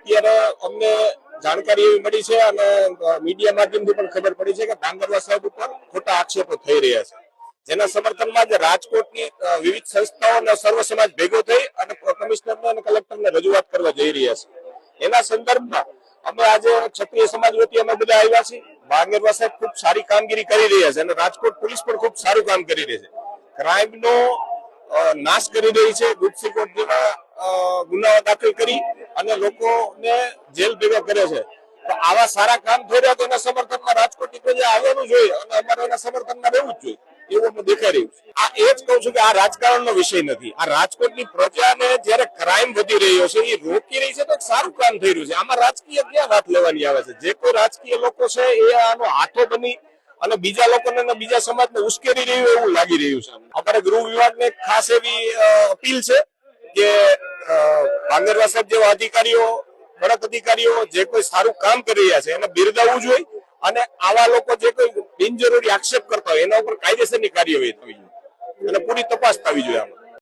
અત્યારે અમને જાણકારી એવી મળી છે અને મીડિયા માધ્યમથી પણ ખબર પડી છે કે ડાંગરવા સાહેબ ઉપર ખોટા આક્ષેપો થઈ રહ્યા છે, જેના સમર્થનમાં જ રાજકોટની વિવિધ સંસ્થાઓ અને સર્વ સમાજ ભેગો થઈ અને કમિશનરને અને કલેક્ટરને રજૂઆત કરવા જઈ રહ્યા છે। એના સંદર્ભમાં અમે આજે ક્ષત્રિય સમાજ વતી અમે બધા આવ્યા છીએ। ડાંગરવા સાહેબ ખૂબ સારી કામગીરી કરી રહ્યા છે અને રાજકોટ પોલીસ પણ ખૂબ સારું કામ કરી રહી છે, ક્રાઇમનો નાશ કરી રહી છે, ગુજસીકોટ જેવા ગુનાઓ દાખલ કરી અને લોકોને જેલ ભેગા કરે છે। તો આવા સારા કામ થઈ રહ્યા તો એના સમર્થનમાં રાજકોટની પ્રજા આવવાનું જોઈએ અને અમારે એના સમર્થનમાં રહેવું જ જોઈએ એવું દેખાઈ રહ્યું છે। આ એ જ કહું છું કે આ રાજકારણનો વિષય નથી, આ રાજકોટની પ્રજાને જયારે ક્રાઇમ વધી રહ્યો છે એ રોકી રહી છે તો સારું કામ થઈ રહ્યું છે। આમાં રાજકીય ક્યાં વાત લેવાની આવે છે? જે કોઈ રાજકીય લોકો છે એ આનો હાથો બની અને બીજા લોકોને બીજા સમાજને ઉશ્કેરી રહ્યું એવું લાગી રહ્યું છે। અમારે ગૃહ વિભાગને ખાસ એવી અપીલ છે કે ડાંગરવા સાહેબ જેવા અધિકારીઓ, કડક અધિકારીઓ જે કોઈ સારું કામ કરી રહ્યા છે એને બિરદાવવું જોઈએ અને આવા લોકો જે કોઈ બિનજરૂરી આક્ષેપ કરતા હોય એના ઉપર કાયદેસરની કાર્યવાહી થવી જોઈએ અને પૂરી તપાસ થવી જોઈએ।